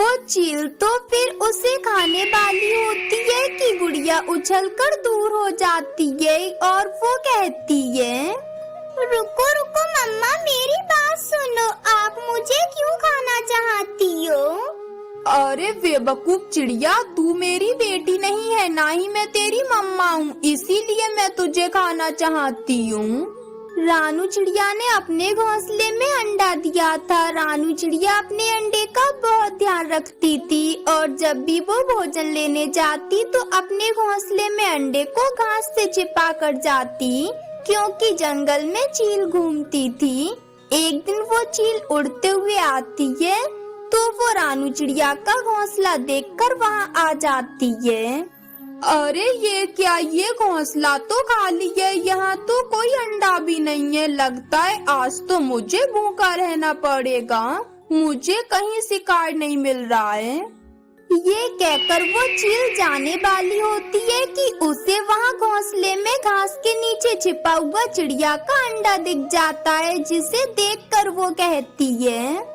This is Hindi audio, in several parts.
वो चील तो फिर उसे खाने वाली होती है कि गुड़िया उछलकर दूर हो जाती है और वो कहती है, रुको रुको मम्मा, मेरी बात सुनो, आप मुझे क्यों खाना चाहती हो? अरे बेवकूफ चिड़िया, तू मेरी बेटी नहीं है, ना ही मैं तेरी मम्मा हूँ, इसीलिए मैं तुझे खाना चाहती हूँ। रानू चिड़िया ने अपने घोंसले में अंडा दिया था। रानू चिड़िया अपने अंडे का बहुत ध्यान रखती थी और जब भी वो भोजन लेने जाती तो अपने घोंसले में अंडे को घास से छिपा कर जाती, क्योंकि जंगल में चील घूमती थी। एक दिन वो चील उड़ते हुए आती है तो वो रानू चिड़िया का घोंसला देखकर वहाँ आ जाती है। अरे ये क्या, ये घोंसला तो खाली है, यहाँ तो कोई अंडा भी नहीं है। लगता है आज तो मुझे भूखा रहना पड़ेगा, मुझे कहीं शिकार नहीं मिल रहा है। ये कहकर वो चील जाने वाली होती है कि उसे वहाँ घोंसले में घास के नीचे छिपा हुआ चिड़िया का अंडा दिख जाता है, जिसे देखकर वो कहती है,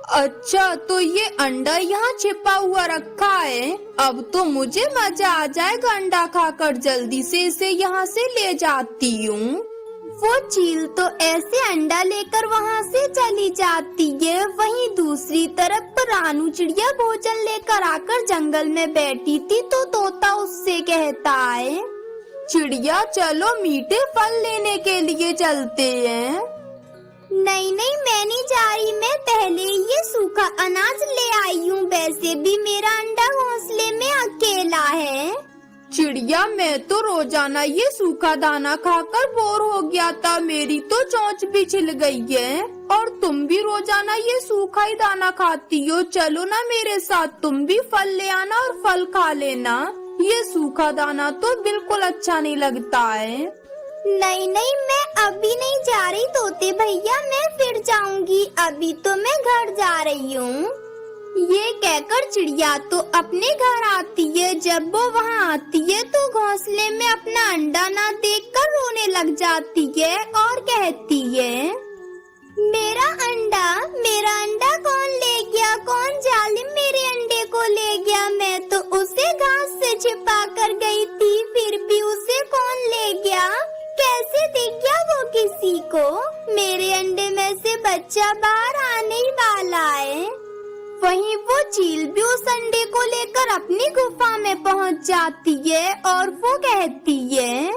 अच्छा तो ये अंडा यहाँ छिपा हुआ रखा है, अब तो मुझे मजा आ जाएगा अंडा खाकर, जल्दी से इसे यहाँ से ले जाती हूँ। वो चील तो ऐसे अंडा लेकर वहाँ से चली जाती है। वहीं दूसरी तरफ रानू चिड़िया भोजन लेकर आकर जंगल में बैठी थी तो तोता उससे कहता है, चिड़िया चलो मीठे फल लेने के लिए चलते हैं। नहीं नहीं, मैं नहीं जा रही, मैं पहले ये सूखा अनाज ले आई हूँ, वैसे भी मेरा अंडा घोंसले में अकेला है। चिड़िया मैं तो रोजाना ये सूखा दाना खाकर बोर हो गया था, मेरी तो चोंच भी छिल गई है और तुम भी रोजाना ये सूखा ही दाना खाती हो, चलो ना मेरे साथ, तुम भी फल ले आना और फल खा लेना, ये सूखा दाना तो बिल्कुल अच्छा नहीं लगता है। नहीं नहीं, मैं अभी नहीं जा रही तोते भैया, मैं फिर जाऊंगी, अभी तो मैं घर जा रही हूँ। ये कहकर चिड़िया तो अपने घर आती है। जब वो वहाँ आती है तो घोंसले में अपना अंडा ना देखकर रोने लग जाती है और कहती है, मेरा अंडा कौन ले गया, कौन जालिम मेरे अंडे को ले गया, मैं तो उसे घास से छिपा कर गई थी, फिर भी उसे कौन ले गया, कैसे दिख गया वो किसी को, मेरे अंडे में से बच्चा बाहर आने ही वाला है। वहीं वो चील भी उस अंडे को लेकर अपनी गुफा में पहुंच जाती है और वो कहती है,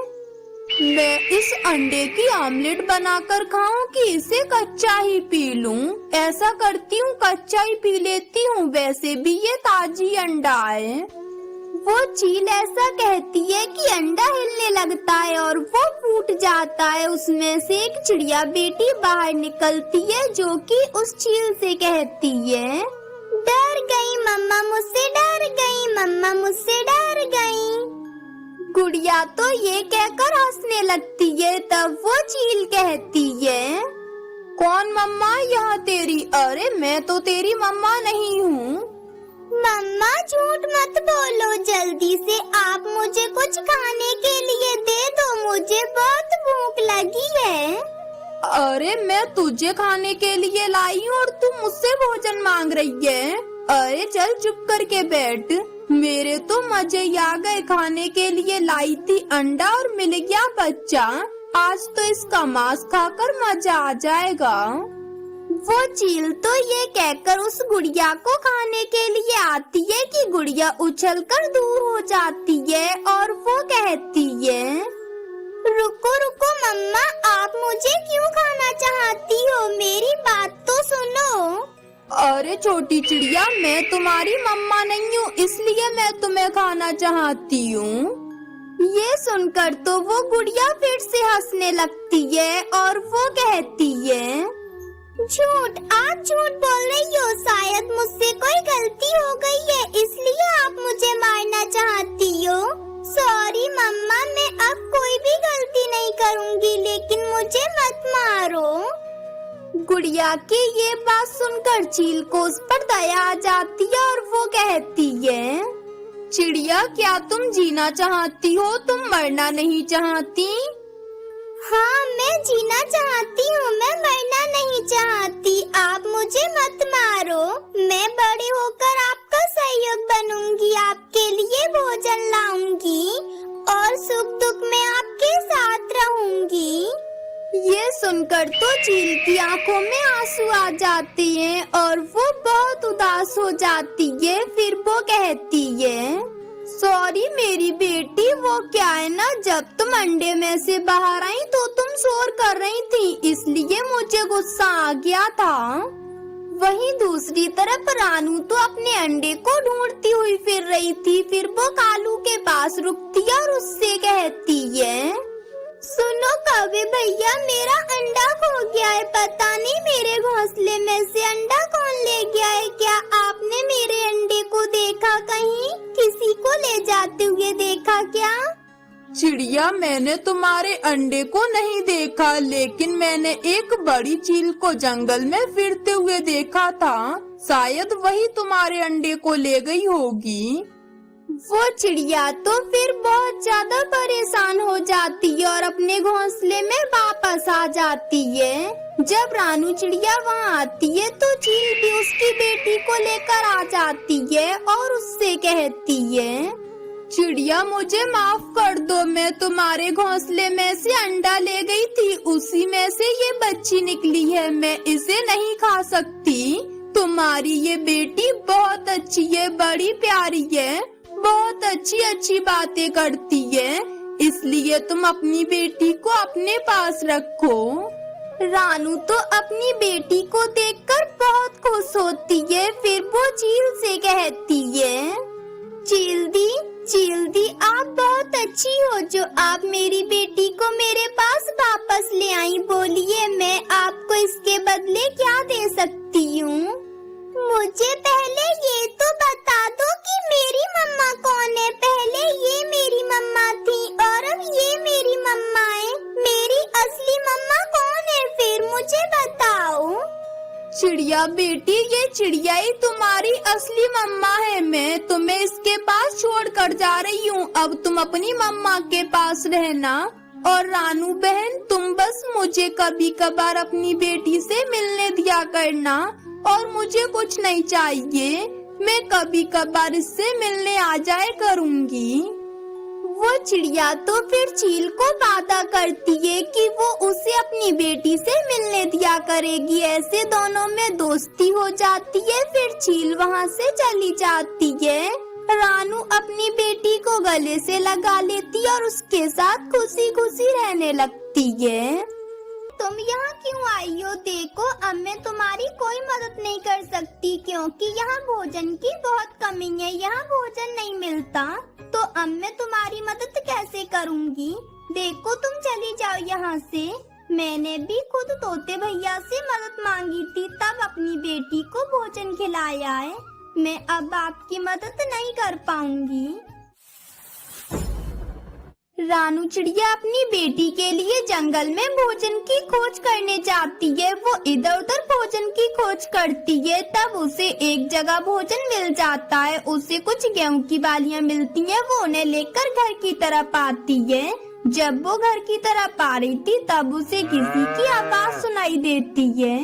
मैं इस अंडे की आमलेट बनाकर खाऊं कि इसे कच्चा ही पी लूं? ऐसा करती हूँ कच्चा ही पी लेती हूँ, वैसे भी ये ताजी अंडा है। वो चील ऐसा कहती है कि अंडा हिलने लगता है और वो फूट जाता है। उसमें से एक चिड़िया बेटी बाहर निकलती है जो कि उस चील से कहती है, डर गई मम्मा मुझसे, डर गई मम्मा मुझसे, डर गई। गुड़िया तो ये कहकर हंसने लगती है। तब वो चील कहती है, कौन मम्मा यहाँ तेरी? अरे मैं तो तेरी मम्मा नहीं हूँ। मम्मा झूठ मत बोलो, जल्दी से आप मुझे कुछ खाने के लिए दे दो, मुझे बहुत भूख लगी है। अरे मैं तुझे खाने के लिए लाई हूँ और तू मुझसे भोजन मांग रही है? अरे चल चुप करके बैठ, मेरे तो मजे ही आ गए, खाने के लिए लाई थी अंडा और मिल गया बच्चा, आज तो इसका मांस खाकर मजा आ जाएगा। वो चील तो ये कहकर उस गुड़िया को खाने के लिए आती है कि गुड़िया उछलकर दूर हो जाती है और वो कहती है, रुको रुको मम्मा, आप मुझे क्यों खाना चाहती हो, मेरी बात तो सुनो। अरे छोटी चिड़िया, मैं तुम्हारी मम्मा नहीं हूँ, इसलिए मैं तुम्हें खाना चाहती हूँ। ये सुनकर तो वो गुड़िया फिर से हंसने लगती है और वो कहती है, झूठ, आप झूठ बोल रही हो, शायद मुझसे कोई गलती हो गई है इसलिए आप मुझे मारना चाहती हो। सॉरी मम्मा, मैं अब कोई भी गलती नहीं करूँगी, लेकिन मुझे मत मारो। गुड़िया की ये बात सुनकर चील को उस पर दया आ जाती है और वो कहती है, चिड़िया क्या तुम जीना चाहती हो, तुम मरना नहीं चाहती? हाँ मैं जीना चाहती हूँ, मैं मरना नहीं चाहती, आप मुझे मत मारो, मैं बड़े होकर आपको सुनकर तो चील की आंखों में आंसू आ जाते हैं और वो बहुत उदास हो जाती है। फिर वो कहती है, सॉरी मेरी बेटी, वो क्या है ना, जब तुम अंडे में से बाहर आई तो तुम शोर कर रही थी, इसलिए मुझे गुस्सा आ गया था। वहीं दूसरी तरफ रानू तो अपने अंडे को ढूंढती हुई फिर रही थी। फिर वो कालू के पास रुकती है और उससे कहती है, सुनो कौवे भैया, मेरा अंडा खो गया है, पता नहीं मेरे घोंसले में से अंडा कौन ले गया है। क्या आपने मेरे अंडे को देखा कहीं? किसी को ले जाते हुए देखा क्या? चिड़िया, मैंने तुम्हारे अंडे को नहीं देखा, लेकिन मैंने एक बड़ी चील को जंगल में फिरते हुए देखा था। शायद वही तुम्हारे अंडे को ले गई होगी। वो चिड़िया तो फिर बहुत ज्यादा परेशान हो जाती है और अपने घोंसले में वापस आ जाती है। जब रानू चिड़िया वहाँ आती है तो चील भी उसकी बेटी को लेकर आ जाती है और उससे कहती है, चिड़िया मुझे माफ कर दो, मैं तुम्हारे घोंसले में से अंडा ले गई थी, उसी में से ये बच्ची निकली है, मैं इसे नहीं खा सकती। तुम्हारी ये बेटी बहुत अच्छी है, बड़ी प्यारी है, बहुत अच्छी बातें करती है, इसलिए तुम अपनी बेटी को अपने पास रखो। रानू तो अपनी बेटी को देखकर बहुत खुश होती है। फिर वो चील से कहती है, चील दी, आप बहुत अच्छी हो जो आप मेरी बेटी को मेरे पास वापस ले आई। बोलिए, मैं आपको इसके बदले क्या दे सकती हूँ? मुझे पहले ये तो बता दो कि मेरी मम्मा कौन है। पहले ये मेरी मम्मा थी और अब ये मेरी मम्मा है। मेरी असली मम्मा कौन है फिर मुझे बताओ। चिड़िया बेटी, ये चिड़िया ही तुम्हारी असली मम्मा है। मैं तुम्हें इसके पास छोड़कर जा रही हूँ, अब तुम अपनी मम्मा के पास रहना। और रानू बहन, तुम बस मुझे कभी कभार अपनी बेटी से मिलने दिया करना, और मुझे कुछ नहीं चाहिए, मैं कभी कभार इससे मिलने आ जाए करूँगी। वो चिड़िया तो फिर चील को वादा करती है कि वो उसे अपनी बेटी से मिलने दिया करेगी। ऐसे दोनों में दोस्ती हो जाती है। फिर चील वहाँ से चली जाती है। रानू अपनी बेटी को गले से लगा लेती है और उसके साथ खुशी खुशी रहने लगती है। तुम यहाँ क्यों आई हो? देखो, अब मैं तुम्हारी कोई मदद नहीं कर सकती क्योंकि यहाँ भोजन की बहुत कमी है, यहाँ भोजन नहीं मिलता, तो अब मैं तुम्हारी मदद कैसे करूँगी? देखो, तुम चली जाओ यहाँ से। मैंने भी खुद तोते भैया से मदद मांगी थी, तब अपनी बेटी को भोजन खिलाया है। मैं अब आपकी मदद नहीं कर पाऊंगी। रानू चिड़िया अपनी बेटी के लिए जंगल में भोजन की खोज करने जाती है। वो इधर उधर भोजन की खोज करती है, तब उसे एक जगह भोजन मिल जाता है। उसे कुछ गेहूं की बालियां मिलती हैं, वो उन्हें लेकर घर की तरफ आती है। जब वो घर की तरफ आ रही थी तब उसे किसी की आवाज सुनाई देती है।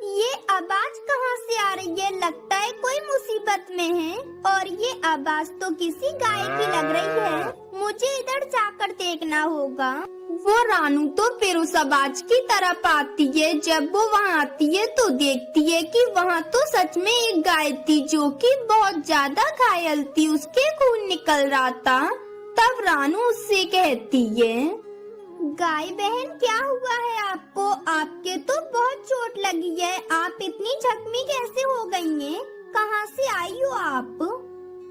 ये आवाज कहाँ से आ रही है? लगता है कोई मुसीबत में है, और ये आवाज तो किसी गाय की लग रही है। मुझे इधर जाकर देखना होगा। वो रानू तो फिर उस आवाज की तरफ आती है। जब वो वहाँ आती है तो देखती है कि वहाँ तो सच में एक गाय थी जो कि बहुत ज्यादा घायल थी, उसके खून निकल रहा था। तब रानू उससे कहती है, गाय बहन, क्या हुआ है आपको? आपके तो बहुत चोट लगी है, आप इतनी जख्मी कैसे हो गई हैं? कहाँ से आई हो आप?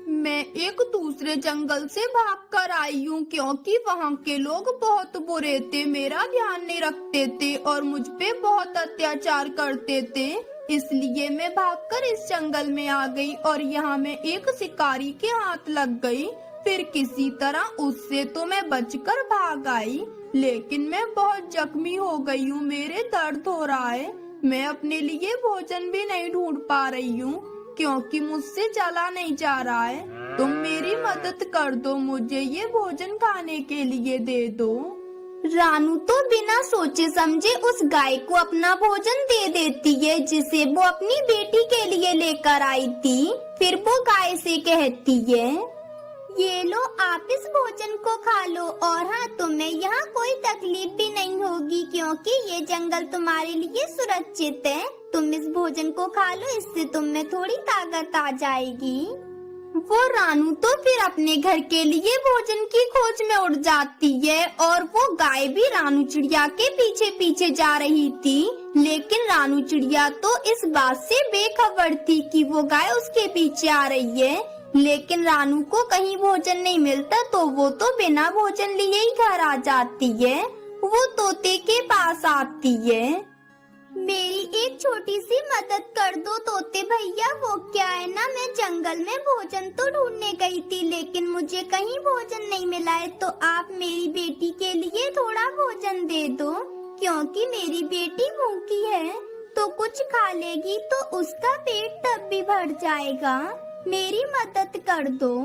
मैं एक दूसरे जंगल से भागकर आई हूँ, क्योंकि वहाँ के लोग बहुत बुरे थे, मेरा ध्यान नहीं रखते थे और मुझ पे बहुत अत्याचार करते थे। इसलिए मैं भागकर इस जंगल में आ गई और यहाँ मैं एक शिकारी के हाथ लग गई। फिर किसी तरह उससे तो मैं बचकर भाग आई, लेकिन मैं बहुत जख्मी हो गई हूँ, मेरे दर्द हो रहा है। मैं अपने लिए भोजन भी नहीं ढूंढ पा रही हूँ क्योंकि मुझसे चला नहीं जा रहा है। तुम मेरी मदद कर दो, मुझे ये भोजन खाने के लिए दे दो। रानू तो बिना सोचे समझे उस गाय को अपना भोजन दे देती है जिसे वो अपनी बेटी के लिए लेकर आई थी। फिर वो गाय से कहती है, ये लो, आप इस भोजन को खा लो और हाँ, तुम्हें यहाँ कोई तकलीफ भी नहीं होगी क्योंकि ये जंगल तुम्हारे लिए सुरक्षित है। तुम इस भोजन को खा लो, इससे तुम में थोड़ी ताकत आ जाएगी। वो रानू तो फिर अपने घर के लिए भोजन की खोज में उड़ जाती है और वो गाय भी रानू चिड़िया के पीछे पीछे जा रही थी। लेकिन रानू चिड़िया तो इस बात से बेखबर थी कि वो गाय उसके पीछे आ रही है। लेकिन रानू को कहीं भोजन नहीं मिलता तो वो तो बिना भोजन लिए ही घर आ जाती है। वो तोते के पास आती है। मेरी एक छोटी सी मदद कर दो तोते भैया। वो क्या है ना, मैं जंगल में भोजन तो ढूंढने गई थी लेकिन मुझे कहीं भोजन नहीं मिला है, तो आप मेरी बेटी के लिए थोड़ा भोजन दे दो क्योंकि मेरी बेटी भूखी है। तो कुछ खा लेगी तो उसका पेट तब भी भर जाएगा। मेरी मदद कर दो।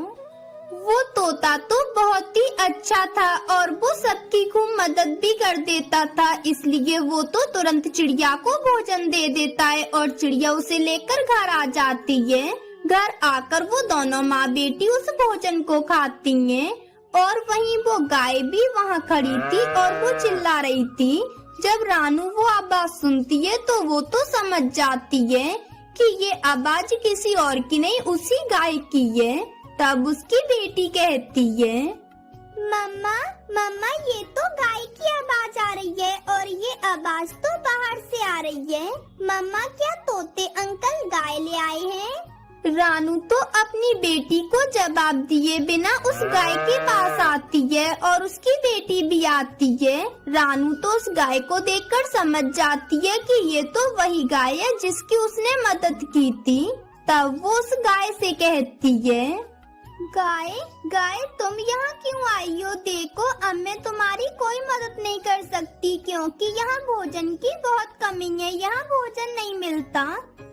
वो तोता तो बहुत ही अच्छा था और वो सबकी खूब मदद भी कर देता था, इसलिए वो तो तुरंत चिड़िया को भोजन दे देता है और चिड़िया उसे लेकर घर आ जाती है। घर आकर वो दोनों माँ बेटी उस भोजन को खाती हैं और वहीं वो गाय भी वहाँ खड़ी थी और वो चिल्ला रही थी। जब रानू वो आवाज सुनती है तो वो तो समझ जाती है कि ये आवाज किसी और की नहीं, उसी गाय की है। तब उसकी बेटी कहती है, मम्मा मम्मा, ये तो गाय की आवाज आ रही है और ये आवाज तो बाहर से आ रही है। मम्मा, क्या तोते अंकल गाय ले आए हैं? रानू तो अपनी बेटी को जवाब दिए बिना उस गाय के पास आती है और उसकी बेटी भी आती है। रानू तो उस गाय को देखकर समझ जाती है कि ये तो वही गाय है जिसकी उसने मदद की थी। तब वो उस गाय से कहती है, गाय गाय, तुम यहाँ क्यों आई हो? देखो, अब मैं तुम्हारी कोई मदद नहीं कर सकती क्योंकि यहाँ भोजन की बहुत कमी है। यहाँ भोजन नहीं मिलता,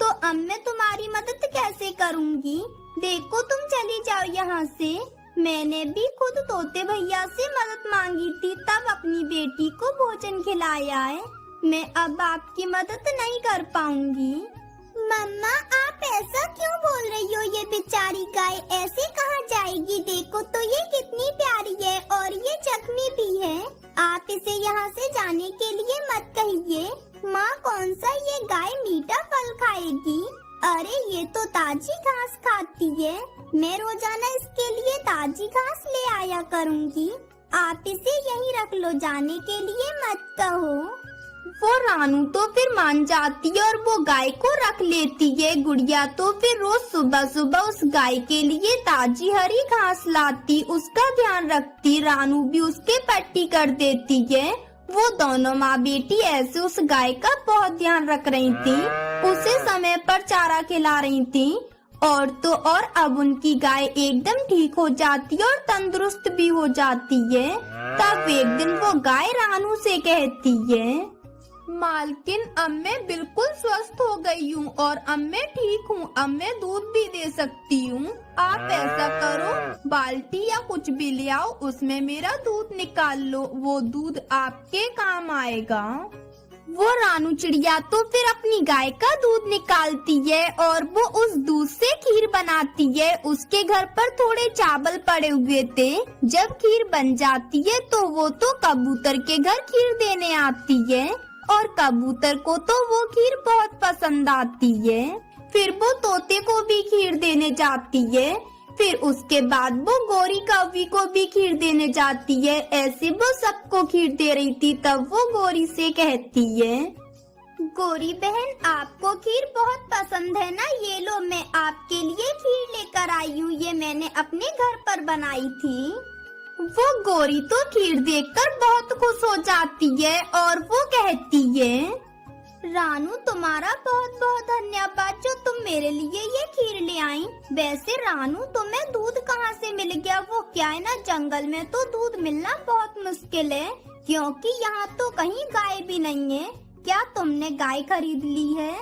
तो अब मैं तुम्हारी मदद कैसे करूँगी? देखो, तुम चली जाओ यहाँ से। मैंने भी खुद तोते भैया से मदद मांगी थी, तब अपनी बेटी को भोजन खिलाया है। मैं अब आपकी मदद नहीं कर पाऊंगी। मम्मा, आप ऐसा क्यों बोल रही हो? ये बेचारी गाय ऐसे कहाँ जाएगी? देखो तो ये कितनी प्यारी है और ये जख्मी भी है। आप इसे यहाँ से जाने के लिए मत कहिए। माँ, कौन सा ये गाय मीठा फल खाएगी? अरे, ये तो ताजी घास खाती है। मैं रोजाना इसके लिए ताजी घास ले आया करूँगी। आप इसे यहीं रख लो, जाने के लिए मत कहो। वो रानू तो फिर मान जाती है और वो गाय को रख लेती है। गुड़िया तो फिर रोज सुबह सुबह उस गाय के लिए ताजी हरी घास लाती, उसका ध्यान रखती। रानू भी उसके पट्टी कर देती है। वो दोनों माँ बेटी ऐसे उस गाय का बहुत ध्यान रख रही थी, उसे समय पर चारा खिला रही थी। और तो और अब उनकी गाय एकदम ठीक हो जाती है और तंदुरुस्त भी हो जाती है। तब एक दिन वो गाय रानू से कहती है, मालकिन, अब मैं बिल्कुल स्वस्थ हो गई हूँ और अब मैं ठीक हूँ। अब मैं दूध भी दे सकती हूँ। आप ऐसा करो, बाल्टी या कुछ भी ले आओ, उसमें मेरा दूध निकाल लो। वो दूध आपके काम आएगा। वो रानू चिड़िया तो फिर अपनी गाय का दूध निकालती है और वो उस दूध से खीर बनाती है। उसके घर पर थोड़े चावल पड़े हुए थे। जब खीर बन जाती है तो वो तो कबूतर के घर खीर देने आती है और कबूतर को तो वो खीर बहुत पसंद आती है। फिर वो तोते को भी खीर देने जाती है। फिर उसके बाद वो गोरी कौवी को भी खीर देने जाती है। ऐसे वो सबको खीर दे रही थी। तब वो गोरी से कहती है, गोरी बहन, आपको खीर बहुत पसंद है ना? ये लो, मैं आपके लिए खीर लेकर आई हूँ। ये मैंने अपने घर पर बनाई थी। वो गोरी तो खीर देखकर बहुत खुश हो जाती है और वो कहती है, रानू, तुम्हारा बहुत बहुत धन्यवाद जो तुम मेरे लिए ये खीर ले आई। वैसे रानू, तुम्हें दूध कहाँ से मिल गया? वो क्या है ना, जंगल में तो दूध मिलना बहुत मुश्किल है क्योंकि यहाँ तो कहीं गाय भी नहीं है। क्या तुमने गाय खरीद ली है?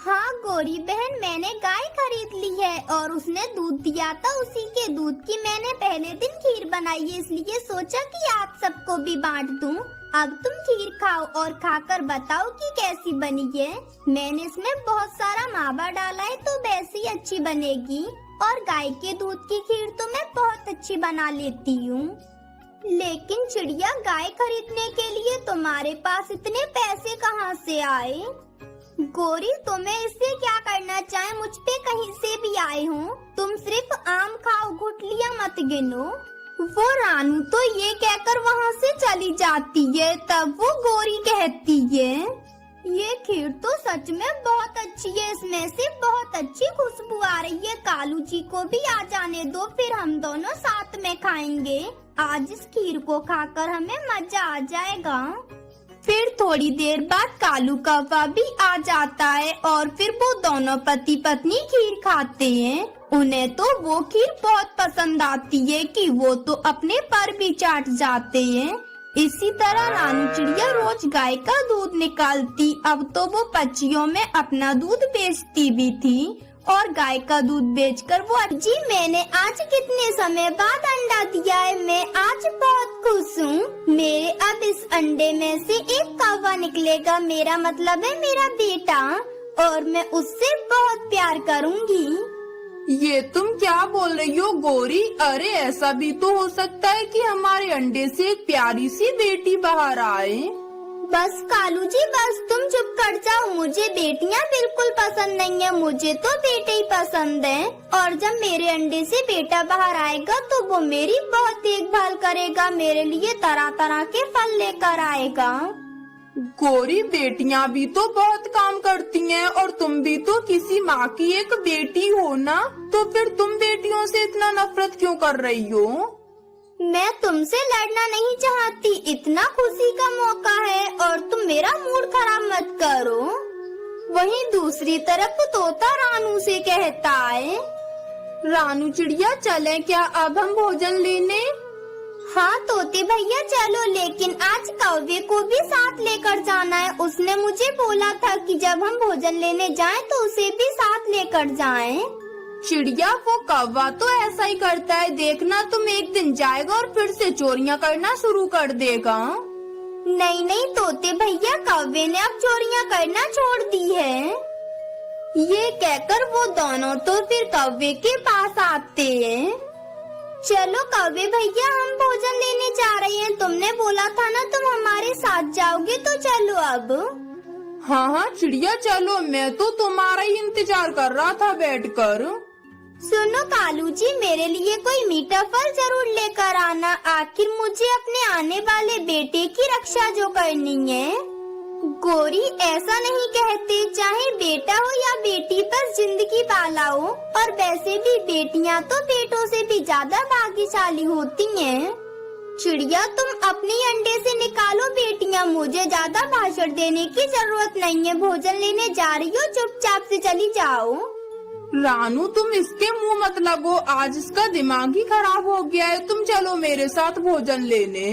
हाँ गोरी बहन, मैंने गाय खरीद ली है और उसने दूध दिया था। उसी के दूध की मैंने पहले दिन खीर बनाई है, इसलिए सोचा कि आप सबको भी बांट दूं। अब तुम खीर खाओ और खाकर बताओ कि कैसी बनी है। मैंने इसमें बहुत सारा मावा डाला है तो वैसे ही अच्छी बनेगी। और गाय के दूध की खीर तो मैं बहुत अच्छी बना लेती हूँ। लेकिन चिड़िया, गाय खरीदने के लिए तुम्हारे पास इतने पैसे कहाँ से आए? गोरी, तुम्हें इससे क्या करना चाहे, मुझ पे कहीं से भी आए हो। तुम सिर्फ आम खाओ, गुठलियाँ मत गिनो। वो रानू तो ये कहकर वहाँ से चली जाती है। तब वो गोरी कहती है, ये खीर तो सच में बहुत अच्छी है, इसमें से बहुत अच्छी खुशबू आ रही है। कालू जी को भी आ जाने दो, फिर हम दोनों साथ में खाएंगे। आज इस खीर को खाकर हमें मजा आ जाएगा। फिर थोड़ी देर बाद कालू कौवा भी आ जाता है और फिर वो दोनों पति पत्नी खीर खाते हैं। उन्हें तो वो खीर बहुत पसंद आती है कि वो तो अपने पर भी चाट जाते हैं। इसी तरह रानू चिड़िया रोज गाय का दूध निकालती। अब तो वो पक्षियों में अपना दूध बेचती भी थी और गाय का दूध बेचकर वो, जी मैंने आज कितने समय बाद अंडा दिया है, मैं आज बहुत खुश हूँ। मेरे अब इस अंडे में से एक कौवा निकलेगा, मेरा मतलब है मेरा बेटा, और मैं उससे बहुत प्यार करूँगी। ये तुम क्या बोल रही हो गोरी? अरे ऐसा भी तो हो सकता है कि हमारे अंडे से एक प्यारी सी बेटी बाहर आए। बस कालू जी, बस तुम चुप कर जाओ। मुझे बेटियां बिल्कुल पसंद नहीं है, मुझे तो बेटे ही पसंद है। और जब मेरे अंडे से बेटा बाहर आएगा तो वो मेरी बहुत देखभाल करेगा, मेरे लिए तरह तरह के फल लेकर आएगा। गोरी, बेटियां भी तो बहुत काम करती हैं और तुम भी तो किसी माँ की एक बेटी हो ना, तो फिर तुम बेटियों से इतना नफरत क्यों कर रही हो? मैं तुमसे लड़ना नहीं चाहती, इतना खुशी का मौका है और तुम मेरा मूड खराब मत करो। वहीं दूसरी तरफ तोता रानू से कहता है, रानू चिड़िया, चले क्या अब हम भोजन लेने? हाँ तोते भैया चलो, लेकिन आज कौवे को भी साथ लेकर जाना है। उसने मुझे बोला था कि जब हम भोजन लेने जाएं तो उसे भी साथ लेकर जाएं। चिड़िया, वो कौवा तो ऐसा ही करता है, देखना तुम एक दिन जाएगा और फिर से चोरियां करना शुरू कर देगा। नहीं नहीं तोते भैया, कौवे ने अब चोरियां करना छोड़ दी है। ये कहकर वो दोनों तो फिर कौवे के पास आते हैं। चलो कौवे भैया, हम भोजन लेने जा रहे हैं, तुमने बोला था ना तुम हमारे साथ जाओगे, तो चलो अब। हाँ हाँ चिड़िया चलो, मैं तो तुम्हारा ही इंतजार कर रहा था बैठकर। सुनो कालू जी, मेरे लिए कोई मीठा फल जरूर लेकर आना, आखिर मुझे अपने आने वाले बेटे की रक्षा जो करनी है। गोरी, ऐसा नहीं कहते, चाहे बेटा हो या बेटी, पर जिंदगी वाला हो। और वैसे भी बेटियां तो बेटों से भी ज्यादा भाग्यशाली होती हैं। चिड़िया, तुम अपने अंडे से निकालो बेटियां, मुझे ज्यादा भाषण देने की जरूरत नहीं है। भोजन लेने जा रही हो, चुपचाप से चली जाओ। रानू, तुम इसके मुंह मत लगो, आज इसका दिमाग ही खराब हो गया है। तुम चलो मेरे साथ भोजन लेने।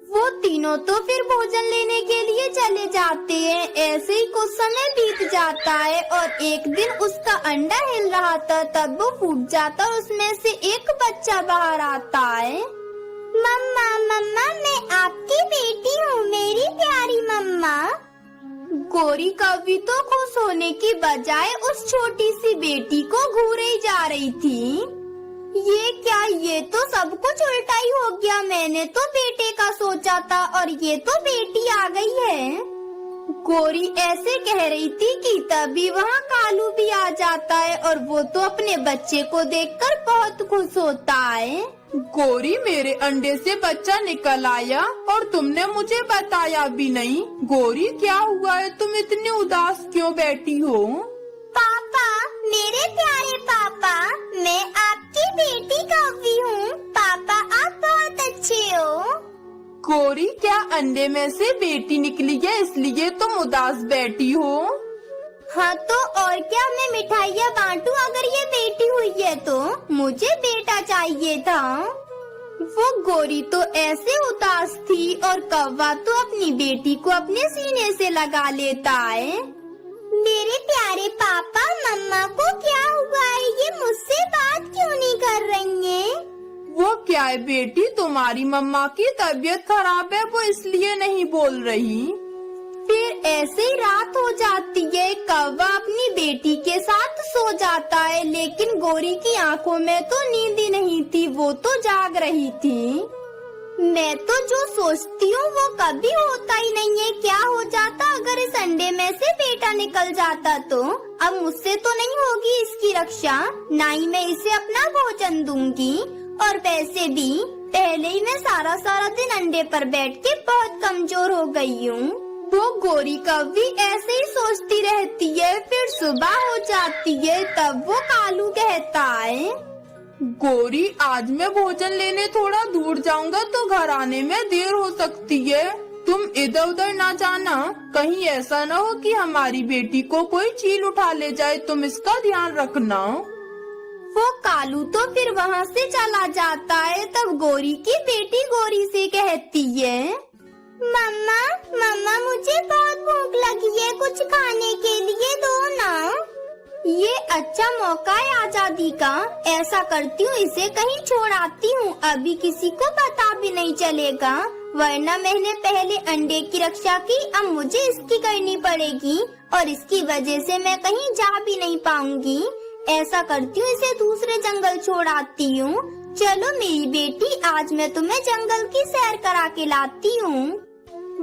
वो तीनों तो फिर भोजन लेने के लिए चले जाते हैं। ऐसे ही कुछ समय बीत जाता है और एक दिन उसका अंडा हिल रहा था, तब वो फूट जाता और उसमें से एक बच्चा बाहर आता है। मम्मा मम्मा, मैं आपकी बेटी हूँ, मेरी प्यारी मम्मा। गोरी कौवी तो खुश होने की बजाय उस छोटी सी बेटी को घूरे जा रही थी। ये क्या, ये तो सब कुछ उल्टा ही हो गया। मैंने तो बेटे का सोचा था और ये तो बेटी आ गई है। गोरी ऐसे कह रही थी कि तभी वहाँ कालू भी आ जाता है और वो तो अपने बच्चे को देखकर बहुत खुश होता है। गोरी, मेरे अंडे से बच्चा निकल आया और तुमने मुझे बताया भी नहीं। गोरी, क्या हुआ है, तुम इतनी उदास क्यों बैठी हो? पापा, मेरे प्यारे पापा, मैं आपकी बेटी कौवी हूँ। पापा, आप बहुत अच्छे हो। गोरी, क्या अंडे में से बेटी निकली है इसलिए तुम उदास बैठी हो? हाँ तो और क्या, मैं मिठाइयाँ बांटूं अगर ये बेटी हुई है तो? मुझे बेटा चाहिए था। वो गोरी तो ऐसे उदास थी और कौवा तो अपनी बेटी को अपने सीने से लगा लेता है। मेरे प्यारे पापा, मम्मा को क्या हुआ है, ये मुझसे बात क्यों नहीं कर रही हैं? वो क्या है बेटी, तुम्हारी मम्मा की तबीयत खराब है, वो इसलिए नहीं बोल रही। फिर ऐसे ही रात हो जाती है। कौवा अपनी बेटी के साथ सो जाता है, लेकिन गोरी की आंखों में तो नींद ही नहीं थी, वो तो जाग रही थी। मैं तो जो सोचती हूँ वो कभी होता ही नहीं है। क्या हो जाता अगर इस अंडे में से बेटा निकल जाता तो? अब मुझसे तो नहीं होगी इसकी रक्षा, ना ही मैं इसे अपना भोजन दूंगी। और वैसे भी पहले ही मैं सारा दिन अंडे पर बैठ के बहुत कमजोर हो गई हूँ। वो गोरी कभी ऐसे ही सोचती रहती है, फिर सुबह हो जाती है, तब वो कालू कहता है, गोरी, आज मैं भोजन लेने थोड़ा दूर जाऊंगा तो घर आने में देर हो सकती है। तुम इधर उधर ना जाना, कहीं ऐसा न हो कि हमारी बेटी को कोई चील उठा ले जाए, तुम इसका ध्यान रखना। वो कालू तो फिर वहाँ से चला जाता है। तब गोरी की बेटी गोरी से कहती है, मम्मा मम्मा मुझे बहुत भूख लगी है, कुछ खाने के लिए दो ना। ये अच्छा मौका है आजादी का। ऐसा करती हूँ, इसे कहीं छोड़ आती हूँ, अभी किसी को पता भी नहीं चलेगा, वरना मैंने पहले अंडे की रक्षा की, अब मुझे इसकी करनी पड़ेगी और इसकी वजह से मैं कहीं जा भी नहीं पाऊंगी। ऐसा करती हूँ, इसे दूसरे जंगल छोड़ आती हूँ। चलो मेरी बेटी, आज मैं तुम्हें जंगल की सैर करा के लाती हूँ।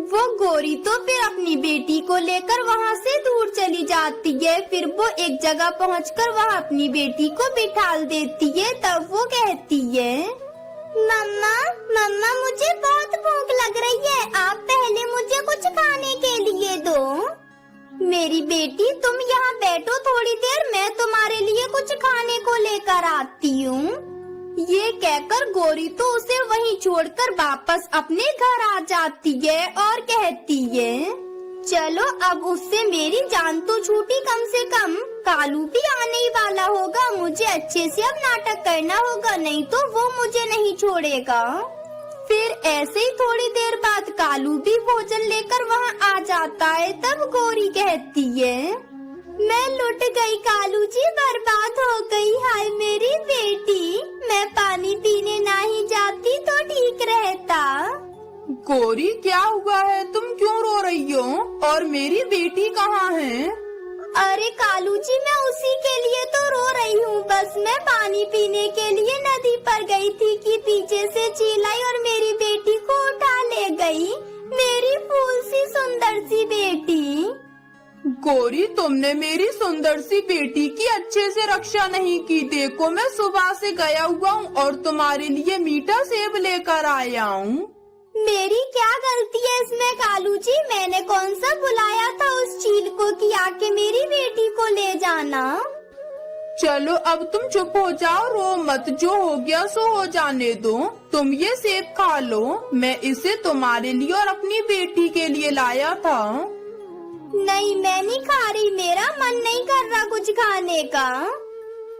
वो गोरी तो फिर अपनी बेटी को लेकर वहाँ से दूर चली जाती है। फिर वो एक जगह पहुँचकर वहाँ अपनी बेटी को बिठाल देती है। तब वो कहती है, मम्मा मम्मा मुझे बहुत भूख लग रही है, आप पहले मुझे कुछ खाने के लिए दो। मेरी बेटी तुम यहाँ बैठो थोड़ी देर, मैं तुम्हारे लिए कुछ खाने को लेकर आती हूँ। ये कहकर गोरी तो उसे वहीं छोड़कर वापस अपने घर आ जाती है और कहती है, चलो अब उससे मेरी जान तो छूटी कम से कम। कालू भी आने ही वाला होगा, मुझे अच्छे से अब नाटक करना होगा, नहीं तो वो मुझे नहीं छोड़ेगा। फिर ऐसे ही थोड़ी देर बाद कालू भी भोजन लेकर वहाँ आ जाता है। तब गोरी कहती है, मैं लुट गई कालू जी, बर्बाद हो गई, हाय मेरी बेटी, मैं पानी पीने ना ही जाती तो ठीक रहता। गोरी, क्या हुआ है? तुम क्यों रो रही हो? और मेरी बेटी कहाँ है? अरे कालू जी, मैं उसी के लिए तो रो रही हूँ, बस मैं पानी पीने के लिए नदी पर गई थी कि पीछे से चील आई और मेरी बेटी को उठा ले गई, मेरी फूल सी सुंदर सी बेटी। गोरी, तुमने मेरी सुंदर सी बेटी की अच्छे से रक्षा नहीं की। देखो, मैं सुबह से गया हुआ हूँ और तुम्हारे लिए मीठा सेब लेकर आया हूँ। मेरी क्या गलती है इसमें कालू जी? मैंने कौन सा बुलाया था उस चील को कि आके मेरी बेटी को ले जाना? चलो अब तुम चुप हो जाओ, रो मत, जो हो गया सो हो जाने दो। तुम ये सेब खा लो, मैं इसे तुम्हारे लिए और अपनी बेटी के लिए लाया था। नहीं, मैं नहीं खा रही, मेरा मन नहीं कर रहा कुछ खाने का।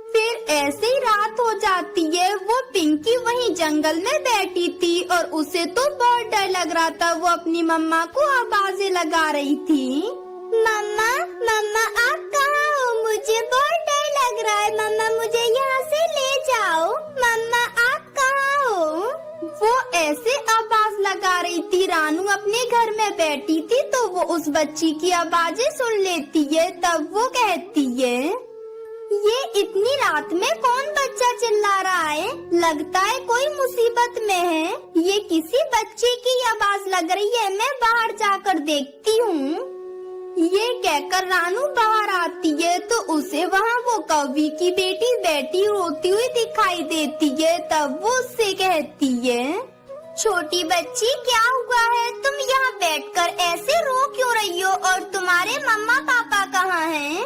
फिर ऐसे ही रात हो जाती है। वो पिंकी वहीं जंगल में बैठी थी और उसे तो बहुत डर लग रहा था। वो अपनी मम्मा को आवाजें लगा रही थी, मम्मा मम्मा आप कहाँ हो? मुझे बहुत डर लग रहा है, मम्मा मुझे यहाँ से ले जाओ, मम्मा आप कहाँ हो? वो ऐसे आवाज लगा रही थी। रानू अपने घर में बैठी थी तो वो उस बच्ची की आवाजें सुन लेती है। तब वो कहती है, ये इतनी रात में कौन बच्चा चिल्ला रहा है? लगता है कोई मुसीबत में है। ये किसी बच्चे की आवाज लग रही है, मैं बाहर जाकर देखती हूँ। ये कहकर रानू बाहर आती है तो उसे वहाँ वो कौवी की बेटी बैठी रोती हुई दिखाई देती है। तब वो उससे कहती है, छोटी बच्ची क्या हुआ है? तुम यहाँ बैठकर ऐसे रो क्यों रही हो? और तुम्हारे मम्मा पापा कहाँ हैं?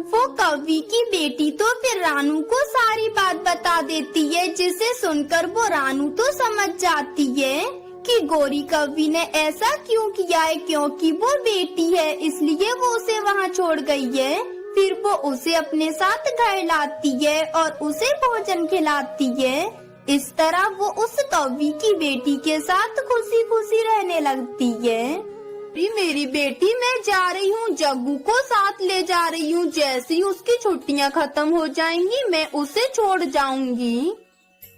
वो कौवी की बेटी तो फिर रानू को सारी बात बता देती है, जिसे सुनकर वो रानू तो समझ जाती है कि गोरी कौवी ने ऐसा क्यों किया है, क्योंकि वो बेटी है इसलिए वो उसे वहाँ छोड़ गई है। फिर वो उसे अपने साथ घर लाती है और उसे भोजन खिलाती है। इस तरह वो उस कौवी की बेटी के साथ खुशी खुशी रहने लगती है। मेरी बेटी, मैं जा रही हूँ, जग्गू को साथ ले जा रही हूँ। जैसे ही उसकी छुट्टियाँ खत्म हो जाएंगी मैं उसे छोड़ जाऊंगी।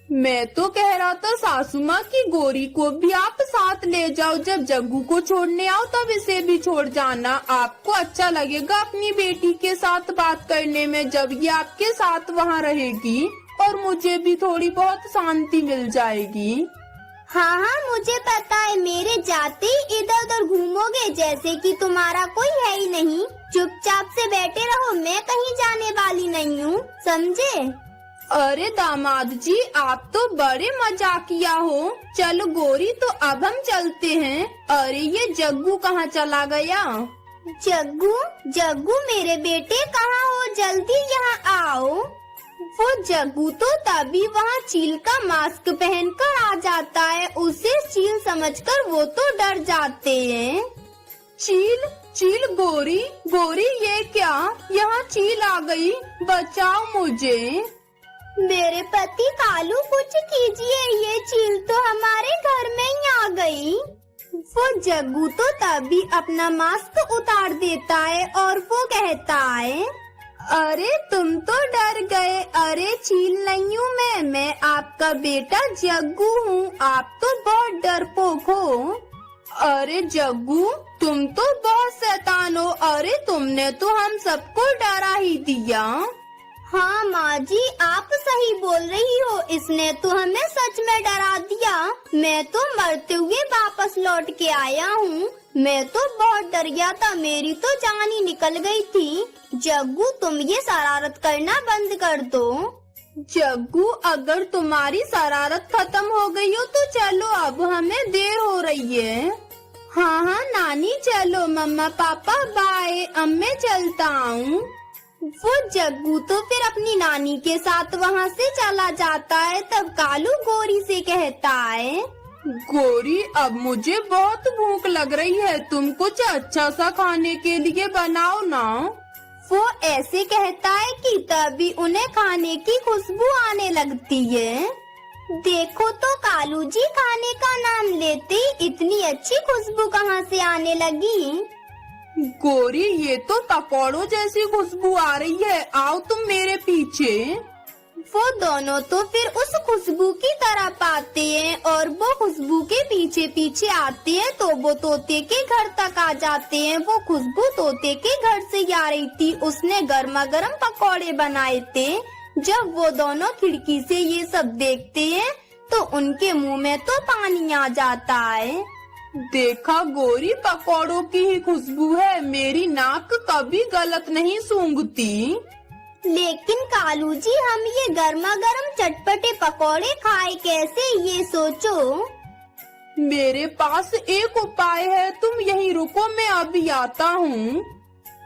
मैं तो कह रहा था सासू माँ की गोरी को भी आप साथ ले जाओ, जब जग्गू को छोड़ने आओ तब इसे भी छोड़ जाना। आपको अच्छा लगेगा अपनी बेटी के साथ बात करने में जब ये आपके साथ वहाँ रहेगी, और मुझे भी थोड़ी बहुत शांति मिल जाएगी। हाँ हाँ, मुझे पता है, मेरे जाते ही इधर उधर घूमोगे जैसे कि तुम्हारा कोई है ही नहीं। चुपचाप से बैठे रहो, मैं कहीं जाने वाली नहीं हूँ, समझे? अरे दामाद जी, आप तो बड़े मजाकिया हो। चलो गोरी, तो अब हम चलते हैं। अरे ये जग्गू कहाँ चला गया? जग्गू जग्गू मेरे बेटे कहाँ हो, जल्दी यहाँ आओ। वो जग्गू तो तभी वहाँ चील का मास्क पहनकर आ जाता है। उसे चील समझकर वो तो डर जाते हैं। चील चील, गोरी गोरी, ये क्या? यहाँ चील आ गई, बचाओ मुझे। मेरे पति कालू, कुछ कीजिए, ये चील तो हमारे घर में ही आ गई। वो जग्गू तो तभी अपना मास्क उतार देता है और वो कहता है, अरे तुम तो डर गए। अरे चील नहीं हूँ मैं आपका बेटा जग्गू हूँ। आप तो बहुत डरपोक हो। अरे जग्गू, तुम तो बहुत शैतान हो। अरे तुमने तो हम सबको डरा ही दिया। हाँ माँ जी, आप सही बोल रही हो, इसने तो हमें सच में डरा दिया। मैं तो मरते हुए वापस लौट के आया हूँ। मैं तो बहुत डर गया था, मेरी तो जान ही निकल गई थी। जग्गू, तुम ये शरारत करना बंद कर दो। जग्गू, अगर तुम्हारी शरारत खत्म हो गई हो तो चलो, अब हमें देर हो रही है। हाँ हाँ नानी, चलो। मम्मा पापा बाय, अब मैं चलता हूँ। वो जग्गू तो फिर अपनी नानी के साथ वहाँ से चला जाता है। तब कालू गोरी से कहता है, गोरी, अब मुझे बहुत भूख लग रही है, तुम कुछ अच्छा सा खाने के लिए बनाओ ना। वो ऐसे कहता है कि तभी उन्हें खाने की खुशबू आने लगती है। देखो तो कालू जी, खाने का नाम लेते ही इतनी अच्छी खुशबू कहाँ से आने लगी। गोरी, ये तो पकौड़ों जैसी खुशबू आ रही है, आओ तुम मेरे पीछे। वो दोनों तो फिर उस खुशबू की तरफ आते हैं और वो खुशबू के पीछे पीछे आते हैं तो वो तोते के घर तक आ जाते हैं। वो खुशबू तोते के घर से आ रही थी, उसने गर्मा गर्म पकौड़े बनाए थे। जब वो दोनों खिड़की से ये सब देखते हैं तो उनके मुंह में तो पानी आ जाता है। देखा गोरी, पकौड़ों की ही खुशबू है, मेरी नाक कभी गलत नहीं सूंघती। लेकिन कालू जी, हम ये गर्मा गर्म चटपटे पकौड़े खाए कैसे, ये सोचो। मेरे पास एक उपाय है, तुम यहीं रुको, मैं अभी आता हूँ।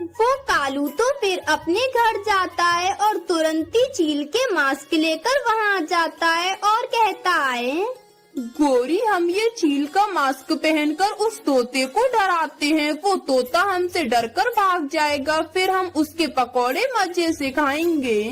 वो कालू तो फिर अपने घर जाता है और तुरंत ही चील के मास्क लेकर वहाँ आ जाता है और कहता है, गोरी, हम ये चील का मास्क पहनकर उस तोते को डराते हैं। वो तोता हमसे डरकर भाग जाएगा, फिर हम उसके पकौड़े मजे से खाएंगे।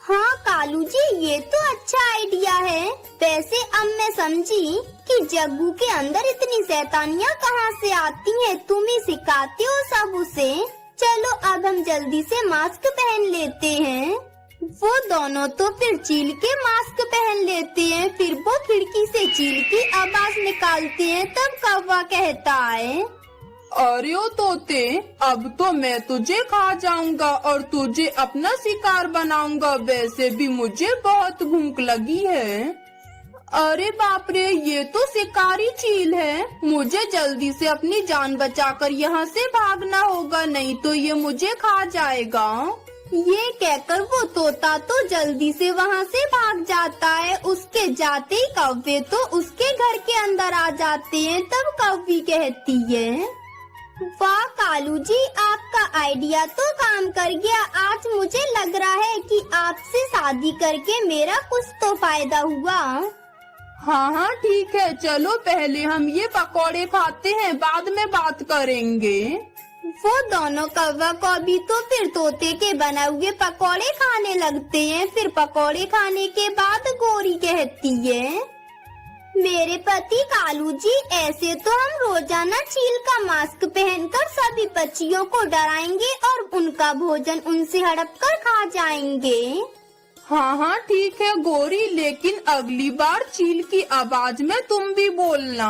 हाँ कालू जी, ये तो अच्छा आइडिया है। वैसे अब मैं समझी कि जग्गू के अंदर इतनी शैतानियाँ कहाँ से आती हैं। तुम ही सिखाते हो सब उसे। चलो अब हम जल्दी से मास्क पहन लेते हैं। वो दोनों तो फिर चील के मास्क पहन लेते हैं। फिर वो खिड़की से चील की आवाज निकालते हैं। तब कौवा कहता है, अरे ओ तोते, अब तो मैं तुझे खा जाऊंगा और तुझे अपना शिकार बनाऊंगा। वैसे भी मुझे बहुत भूख लगी है। अरे बाप रे, ये तो शिकारी चील है। मुझे जल्दी से अपनी जान बचाकर यहाँ से भागना होगा, नहीं तो ये मुझे खा जाएगा। ये कहकर वो तोता तो जल्दी से वहाँ से भाग जाता है। उसके जाते ही कौवे तो उसके घर के अंदर आ जाते हैं। तब कौवी कहती है, वाह कालू जी, आपका आइडिया तो काम कर गया। आज मुझे लग रहा है कि आपसे शादी करके मेरा कुछ तो फायदा हुआ। हाँ हाँ ठीक है, चलो पहले हम ये पकौड़े खाते हैं, बाद में बात करेंगे। वो दोनों कौवा कौवी तो फिर तोते के बने हुए पकौड़े खाने लगते हैं। फिर पकौड़े खाने के बाद गोरी कहती है, मेरे पति कालू जी, ऐसे तो हम रोजाना चील का मास्क पहनकर सभी पक्षियों को डराएंगे और उनका भोजन उनसे हड़प कर खा जाएंगे। हाँ हाँ ठीक है गौरी, लेकिन अगली बार चील की आवाज में तुम भी बोलना।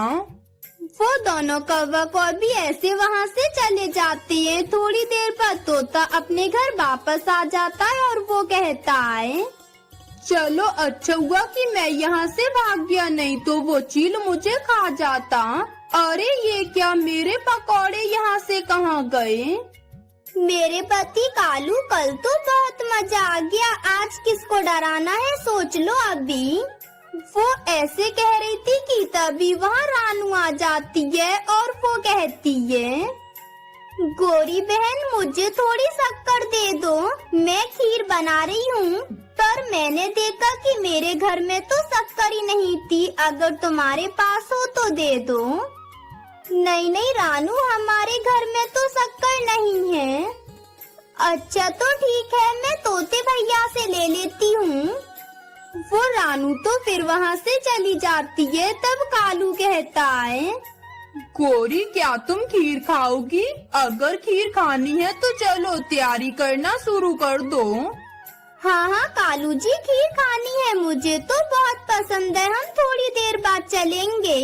वो दोनों कौवा कौवी ऐसे वहाँ से चले जाते हैं। थोड़ी देर बाद तोता अपने घर वापस आ जाता है और वो कहता है, चलो अच्छा हुआ कि मैं यहाँ से भाग गया, नहीं तो वो चील मुझे खा जाता। अरे ये क्या, मेरे पकौड़े यहाँ से कहाँ गए? मेरे पति कालू, कल तो बहुत मजा आ गया, आज किसको डराना है सोच लो अभी। वो ऐसे कह रही थी कि तभी वहाँ रानू आ जाती है और वो कहती है, गोरी बहन मुझे थोड़ी शक्कर दे दो, मैं खीर बना रही हूँ, पर मैंने देखा कि मेरे घर में तो शक्कर ही नहीं थी, अगर तुम्हारे पास हो तो दे दो। नहीं नहीं रानू, हमारे घर में तो शक्कर नहीं है। अच्छा तो ठीक है, मैं तोते भैया से ले लेती हूँ। वो रानू तो फिर वहाँ से चली जाती है। तब कालू कहता है, गौरी क्या तुम खीर खाओगी? अगर खीर खानी है तो चलो तैयारी करना शुरू कर दो। हाँ हाँ कालू जी, खीर खानी है, मुझे तो बहुत पसंद है, हम थोड़ी देर बाद चलेंगे।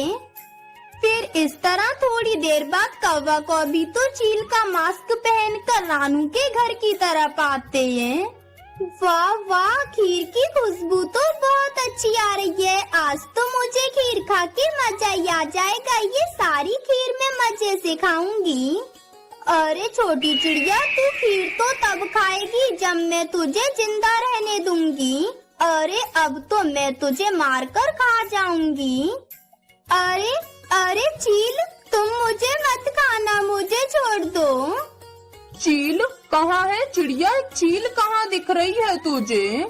फिर इस तरह थोड़ी देर बाद कौवा कौवी तो चील का मास्क पहनकर रानू के घर की तरफ आते हैं। वाह वाह, खीर की खुशबू तो बहुत अच्छी आ रही है, आज तो मुझे खीर खा के मजा ही आ जाएगा, ये सारी खीर मैं मजे से खाऊंगी। अरे छोटी चिड़िया, तू खीर तो तब खाएगी जब मैं तुझे जिंदा रहने दूंगी। अरे अब तो मैं तुझे मारकर खा जाऊंगी। अरे अरे चील, तुम मुझे मत खाना, मुझे छोड़ दो। चील कहाँ है चिड़िया? चील कहाँ दिख रही है तुझे?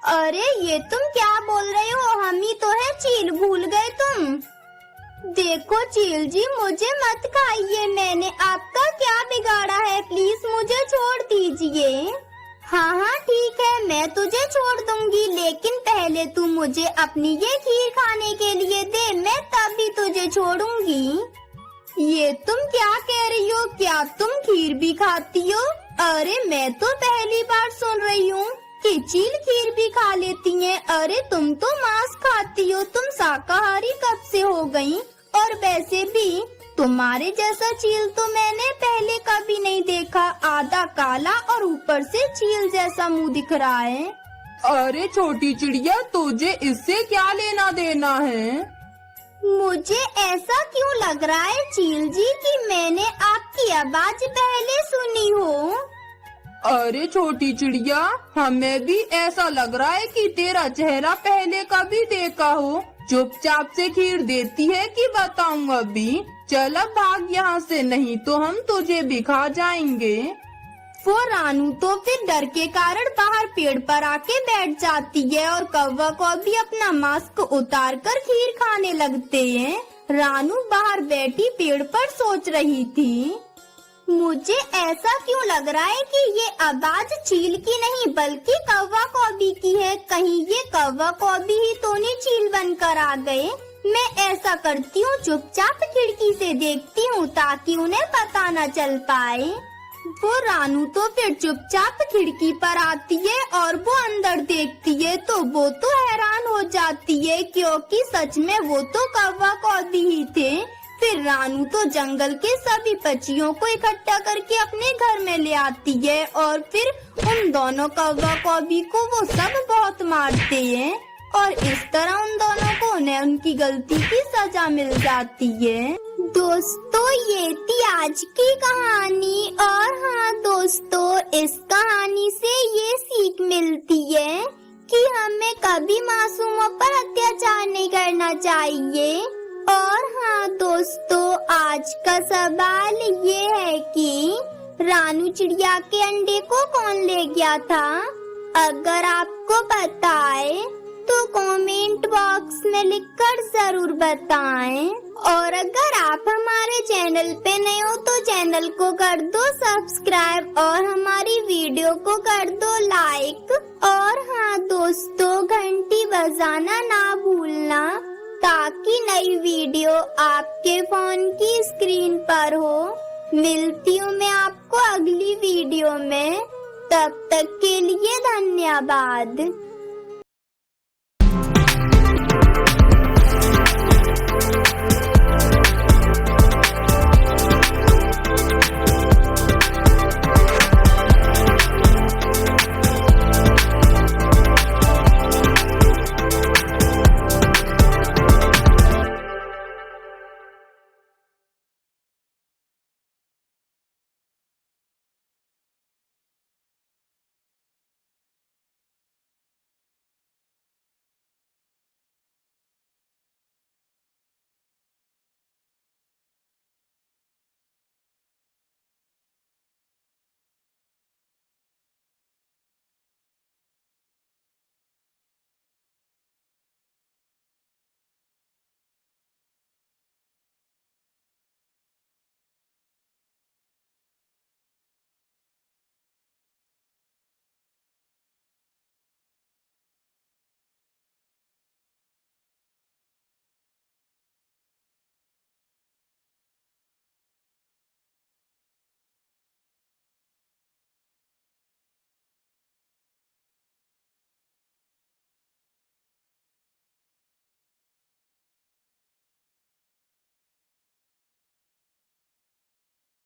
अरे ये तुम क्या बोल रहे हो, हम ही तो है चील, भूल गए तुम। देखो चील जी, मुझे मत खाइए, मैंने आपका क्या बिगाड़ा है, प्लीज मुझे छोड़ दीजिए। हाँ हाँ ठीक है, मैं तुझे छोड़ दूंगी, लेकिन पहले तू मुझे अपनी ये खीर खाने के लिए दे, मैं तभी तुझे छोड़ूंगी। ये तुम क्या कह रही हो, क्या तुम खीर भी खाती हो? अरे मैं तो पहली बार सुन रही हूँ कि चील खीर भी खा लेती हैं। अरे तुम तो मांस खाती हो, तुम शाकाहारी कब से हो गई? और वैसे भी तुम्हारे जैसा चील तो मैंने पहले कभी नहीं देखा, आधा काला और ऊपर से चील जैसा मुंह दिख रहा है। अरे छोटी चिड़िया, तुझे इससे क्या लेना देना है? मुझे ऐसा क्यों लग रहा है चील जी कि मैंने आपकी आवाज पहले सुनी हो। अरे छोटी चिड़िया, हमें भी ऐसा लग रहा है कि तेरा चेहरा पहले कभी देखा हो। चुपचाप से खीर देती है कि बताऊं अभी? चल अब भाग यहाँ से, नहीं तो हम तुझे भी खा जाएंगे। वो रानू तो फिर डर के कारण बाहर पेड़ पर आके बैठ जाती है और कौवा कौवी अपना मास्क उतार कर खीर खाने लगते हैं। रानू बाहर बैठी पेड़ पर सोच रही थी, मुझे ऐसा क्यों लग रहा है कि ये आवाज चील की नहीं बल्कि कौवा कौवी की है। कहीं ये कौवा कौवी ही तो नहीं चील बनकर आ गए। मैं ऐसा करती हूँ, चुपचाप खिड़की से देखती हूँ ताकि उन्हें पता न चल पाए। वो रानू तो फिर चुपचाप खिड़की पर आती है और वो अंदर देखती है तो वो तो हैरान हो जाती है, क्योंकि सच में वो तो कौवा कौवी ही थे। फिर रानू तो जंगल के सभी पक्षियों को इकट्ठा करके अपने घर में ले आती है और फिर उन दोनों कौवा कौवी को वो सब बहुत मारते हैं और इस तरह उन दोनों को उन्हें उनकी गलती की सजा मिल जाती है। दोस्तों ये थी आज की कहानी और हाँ दोस्तों, इस कहानी से ये सीख मिलती है कि हमें कभी मासूमों पर अत्याचार नहीं करना चाहिए। और हाँ दोस्तों, आज का सवाल ये है कि रानू चिड़िया के अंडे को कौन ले गया था? अगर आपको पता है तो कमेंट बॉक्स में लिखकर जरूर बताएं। और अगर आप हमारे चैनल पे नए हो तो चैनल को कर दो सब्सक्राइब और हमारी वीडियो को कर दो लाइक। और हाँ दोस्तों, घंटी बजाना ना भूलना ताकि नई वीडियो आपके फोन की स्क्रीन पर हो। मिलती हूँ मैं आपको अगली वीडियो में, तब तक के लिए धन्यवाद।